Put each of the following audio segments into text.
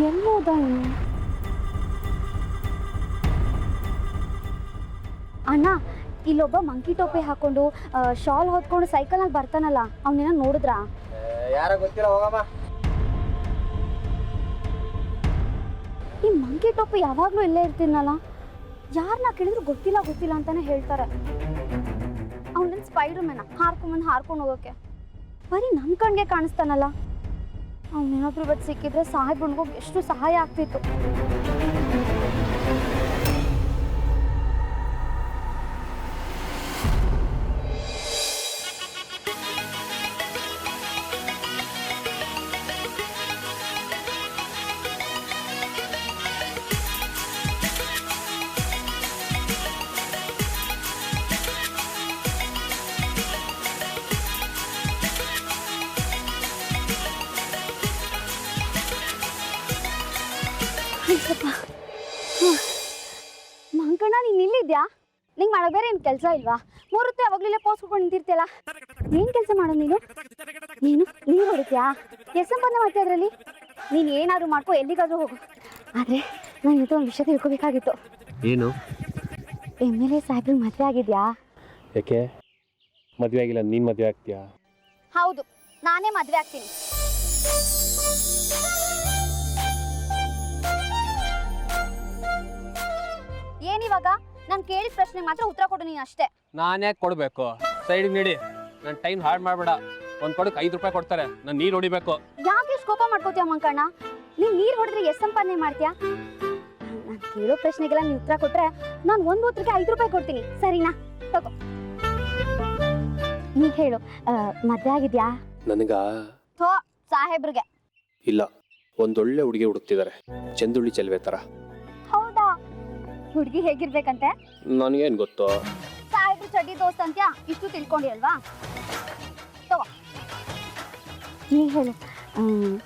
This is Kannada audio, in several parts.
ಎಲ್ಲೋದ ಇವನು? ಅಣ್ಣ, ಇಲ್ಲೊಬ್ಬ ಮಂಕಿ ಟೋಪಿ ಹಾಕೊಂಡು ಶಾಲ್ ಹೊತ್ಕೊಂಡು ಸೈಕಲ್ನಾಗ ಬರ್ತಾನಲ್ಲ, ಅವನೇನ ನೋಡಿದ್ರಾ? ಯಾರ ಗೊತ್ತಿಲ್ಲ, ಹೋಗಮ್ಮ. ಈ ಮಂಕಿ ಟೋಪಿ ಯಾವಾಗ್ಲೂ ಇಲ್ಲೇ ಇರ್ತೀನಲ್ಲ, ಯಾರನ್ನ ಕೇಳಿದ್ರು ಗೊತ್ತಿಲ್ಲ ಗೊತ್ತಿಲ್ಲ ಅಂತಾನೆ ಹೇಳ್ತಾರೆ. ಅವನ ಸ್ಪೈಡರ್ ಮ್ಯಾನ ಹಾರ್ಕೊಂಡು ಹೋಗೋಕೆ ಬರೀ ನಮ್ಮ ಕಣ್ಗೆ ಕಾಣಿಸ್ತಾನಲ್ಲ. ಅವನೇನಾದ್ರೂ ಇವತ್ತು ಸಿಕ್ಕಿದ್ರೆ ಸಾಹೇಬ್ರನ್ಗೋಗಿ ಎಷ್ಟು ಸಹಾಯ ಆಗ್ತಿತ್ತು. ಮಂಕಣ್ಣ, ನೀನು ಇಲ್ಲಿದ್ಯಾ? ನಿಂಗೆ ಮಾಡೋ ಬೇರೆ ಏನು ಕೆಲಸ ಇಲ್ವಾ? ಮೂರೊತ್ತು ಯಾವಾಗಲೇ ಪೋಸ್ ಕೊಡ್ಕೊಂಡು ನಿಂತಿರ್ತಿಯಲ್ಲ, ಏನು ಕೆಲಸ ಮಾಡೋದು ನೀನು? ನೀರು ಹೊಡಿತೀಯಾ? ಎಷ್ಟು ಸಂಪಾದನೆ ಮಾಡ್ತೀಯ ಅದರಲ್ಲಿ? ನೀನು ಏನಾದರೂ ಮಾಡ್ಕೊ, ಎಲ್ಲಿಗಾದರೂ ಹೋಗು. ಆದರೆ ನಾನು ಇವತ್ತು ಒಂದು ವಿಷಯ ತಿಳ್ಕೊಬೇಕಾಗಿತ್ತು. ಏನು? MLA ಸಾಹೇಬ್ರಿಗೆ ಮದುವೆ ಆಗಿದ್ಯಾ? ಯಾಕೆ ಮದುವೆ ಆಗಿಲ್ಲ? ನೀನು ಮದುವೆ ಆಗ್ತೀಯಾ? ಹೌದು, ನಾನೇ ಮದುವೆ ಆಗ್ತೀನಿ. ಏನಿವಾಗ? ನಾನು ಕೇಳಿದ ಪ್ರಶ್ನೆ ಮಾತ್ರ ಉತ್ತರ ಕೊಡು ನೀನು ಅಷ್ಟೇ. ನಾನು ಯಾಕೆ ಕೊಡಬೇಕು? ಸೈಡಿಗೆ ನೀಡಿ, ನನ್ನ ಟೈಮ್ ಹಾಳು ಮಾಡಬೇಡ. ಒಂದು ಕೊಡಕ್ಕೆ 5 ರೂಪಾಯಿ ಕೊಡ್ತಾರೆ, ನಾನು ನೀರು ಹೊಡಿಬೇಕು. ಯಾಕೆ ಇಷ್ಟು ಕೋಪ ಮಾಡ್ಕೋತೀಯ ಮಂಕಣ್ಣ? ನೀನು ನೀರು ಹೊಡೆದ್ರೆ ಎಷ್ಟು ಸಂಪಾದನೆ ಮಾಡ್ತೀಯಾ? ನಾನು ಕೇಳೋ ಪ್ರಶ್ನೆಗೆಲ್ಲ ನೀವು ಉತ್ತರ ಕೊಟ್ರೆ ನಾನು ಒಂದು ಉತ್ತರಕ್ಕೆ 5 ರೂಪಾಯಿ ಕೊಡ್ತೀನಿ, ಸರಿನಾ? ತಗೋ. ನೀ ಹೇಳು, ಮದುವೆ ಆಗಿದ್ಯಾ? ನನಗ ಥೋ, ಸಾಹೇಬ್ರಿಗೆ. ಇಲ್ಲ, ಒಂದೊಳ್ಳೆ ಹುಡುಗಿ ಹುಡುಕ್ತಿದ್ದಾರೆ, ಚಂದುಳ್ಳಿ ಚೆಲ್ವೆ ಥರ. ಹೌದಾ? ಹುಡುಗಿ ಹೇಗಿರ್ಬೇಕಂತೆ? ನನಗೇನು ಗೊತ್ತು? ಸಾಹೇಬ್ರು ಚಡ್ಡಿ ದೋಸ್ತ್ ಅಂತ್ಯಾ, ಇಷ್ಟು ತಿಳ್ಕೊಂಡಿರಲ್ವಾ? ತಗೋ, ನೀ ಹೇಳು,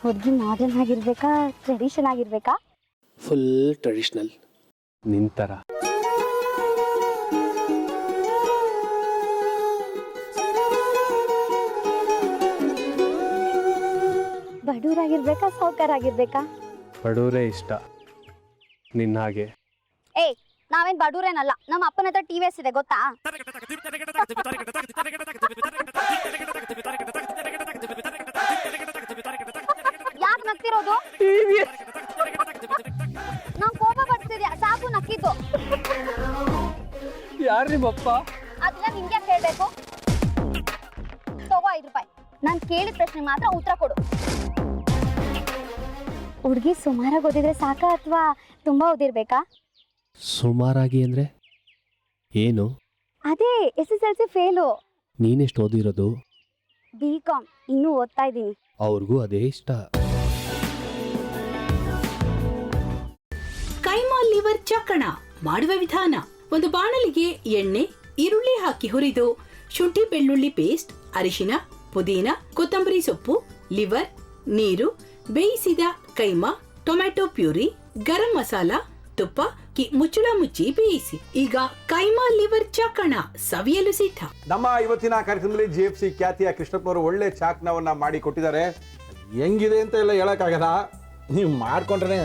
ಹುಡುಗಿ ಮಾಡರ್ನ್ ಆಗಿರ್ಬೇಕಾ, ಟ್ರೆಡಿಷನ್ ಆಗಿರ್ಬೇಕಾ? ಫುಲ್ ಟ್ರೆಡಿಷನಲ್, ನಿಂತರ. ಬಡವರಾಗಿರ್ಬೇಕಾ, ಸಾವುಕಾರಾಗಿರ್ಬೇಕಾ? ಬಡವರೇ ಇಷ್ಟ, ನಿನ್ನ ಹಾಗೆ. ಏಯ್, ನಾವೇನ್ ಬಡವರೇನಲ್ಲ, ನಮ್ಮ ಅಪ್ಪನ ಹತ್ರ TVS ಇದೆ, ಗೊತ್ತಾ? ಯಾಕೆ ನಗ್ತಿರೋದು? ನಾನ್ ಕೋಪ ಬರ್ತಿದ್ಯಾ? ಸಾಕು ನಕ್ಕಿದ್ದು. ಯಾರು ನಿಮ್ಮಪ್ಪ? ಅದನ್ನ ನಿಂಗೆ ಕೇಳ್ಬೇಕು. ತಗೋ 5 ರೂಪಾಯಿ. ನಾನು ಕೇಳಿದ ಪ್ರಶ್ನೆ ಮಾತ್ರ ಉತ್ತರ ಕೊಡು. ಹುಡುಗಿ ಸುಮಾರಾಗಿ ಓದಿದ್ರೆ ಸಾಕ ಅಥವಾ ತುಂಬಾ ಓದಿರ್ಬೇಕಾ? ಸುಮಾರಾಗಿ ಅಂದ್ರೆ ಏನು? ಅದೇ SSLC ಫೇಲು. ನೀನೆಷ್ಟು ಓದಿರೋದು? BCom, ಇನ್ನೂ ಓದ್ತಾ ಇದ್ದೀನಿ. ಅವ್ರಿಗೂ ಅದೇ ಇಷ್ಟ. ಕೈಮಾ ಲಿವರ್ ಚಕ್ಕಣ ಮಾಡುವ ವಿಧಾನ: ಒಂದು ಬಾಣಲಿಗೆ ಎಣ್ಣೆ, ಈರುಳ್ಳಿ ಹಾಕಿ ಹುರಿದು ಶುಂಠಿ ಬೆಳ್ಳುಳ್ಳಿ ಪೇಸ್ಟ್, ಅರಿಶಿನ, ಪುದೀನ, ಕೊತ್ತಂಬರಿ ಸೊಪ್ಪು, ಲಿವರ್, ನೀರು, ಬೇಯಿಸಿದ ಕೈಮಾ, ಟೊಮ್ಯಾಟೊ ಪ್ಯೂರಿ, ಗರಂ ಮಸಾಲ, ತುಪ್ಪ ಮುಚ್ಚಳ ಮುಚ್ಚಿ ಬೇಯಿಸಿ. ಈಗ ಕೈಮಾ ಲಿವರ್ ಚಾಕಣ ಸವಿಯಲು ಸಿದ್ಧ. ನಮ್ಮ ಇವತ್ತಿನ ಕಾರ್ಯಕ್ರಮದಲ್ಲಿ GFC ಖ್ಯಾತಿಯ ಕೃಷ್ಣಪ್ಪನವರು ಒಳ್ಳೆ ಚಾಕ್ನವನ್ನ ಮಾಡಿ ಕೊಟ್ಟಿದ್ದಾರೆ. ಹೆಂಗಿದೆ ಅಂತ ಎಲ್ಲ ಹೇಳಕ್ಕಾಗಲ್ಲ, ನೀವು ಮಾಡ್ಕೊಂಡ್ರೆ.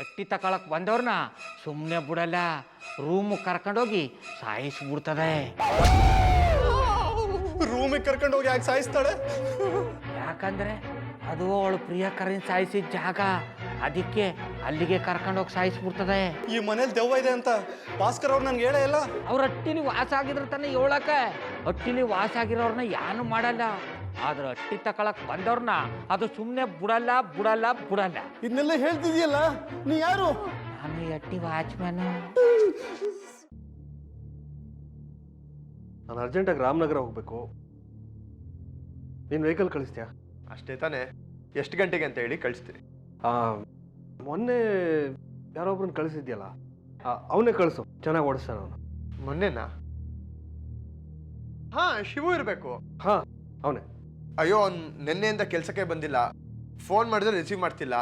ಎಟ್ಟಿ ತಕೊಳಕ್ ಬಂದವ್ರನ್ನ ಸುಮ್ಮನೆ ಬಿಡಲ್ಲ, ರೂಮ್ ಕರ್ಕೊಂಡೋಗಿ ಸಾಯಿಸ್ಬಿಡ್ತದೆ. ರೂಮಿಗೆ ಕರ್ಕೊಂಡೋಗಿ ಯಾಕೆ ಸಾಯಿಸ್ತಾಳೆ? ಯಾಕಂದ್ರೆ ಅದು ಅವಳು ಪ್ರಿಯಕರನ್ ಸಾಯಿಸಿದ ಜಾಗ, ಅದಕ್ಕೆ ಅಲ್ಲಿಗೆ ಕರ್ಕೊಂಡೋಗಿ ಸಾಯಿಸ್ಬಿಡ್ತದೆ. ಈ ಮನೇಲಿ ದೆವ್ವ ಇದೆ ಅಂತ ಭಾಸ್ಕರ್ ಅವ್ರು ನನ್ಗೆ ಹೇಳೇ ಇಲ್ಲ. ಅವ್ರ ಹಟ್ಟಿಲಿ ವಾಸ ಆಗಿದ್ರ ತಾನೆ ಹೇಳಕ. ಹಟ್ಟಿಲಿ ವಾಸ ಆಗಿರೋರ್ನ ಯಾನು ಮಾಡಲ್ಲ, ಆದ್ರೆ ಹಟ್ಟಿ ತಕೊಳಕ್ ಬಂದವ್ರನ್ನ ಅದು ಸುಮ್ಮನೆ ಬಿಡಲ್ಲ ಬಿಡಲ್ಲ ಬಿಡಲ್ಲ. ಇದನ್ನೆಲ್ಲ ಹೇಳ್ತಿದ್ಯಲ್ಲ, ನೀ ಯಾರು? ನಾನು ಹಟ್ಟಿ ವಾಚ್ಮ್ಯಾನ್. ನಾನು ಅರ್ಜೆಂಟಾಗಿ ರಾಮನಗರ ಹೋಗ್ಬೇಕು. ನೀನು ವೆಹಿಕಲ್ ಕಳಿಸ್ತೀಯಾ? ಅಷ್ಟೇ ತಾನೇ? ಎಷ್ಟು ಗಂಟೆಗೆ ಅಂತ ಹೇಳಿ ಕಳಿಸ್ತೀನಿ. ಮೊನ್ನೆ ಯಾರೊಬ್ರನ್ನ ಕಳಿಸಿದ್ಯಲ್ಲ, ಅವನೇ ಕಳಿಸು, ಚೆನ್ನಾಗಿ ಓಡಿಸ್ತಾನ ಅವನು. ಮೊನ್ನೆನಾ? ಹಾ, ಶಿವು ಇರಬೇಕು. ಹಾ, ಅವನೇ. ಅಯ್ಯೋ, ಅವ್ನು ನಿನ್ನೆಯಿಂದ ಕೆಲಸಕ್ಕೆ ಬಂದಿಲ್ಲ. ಫೋನ್ ಮಾಡಿದ್ರೆ ರಿಸೀವ್ ಮಾಡ್ತಿಲ್ಲ.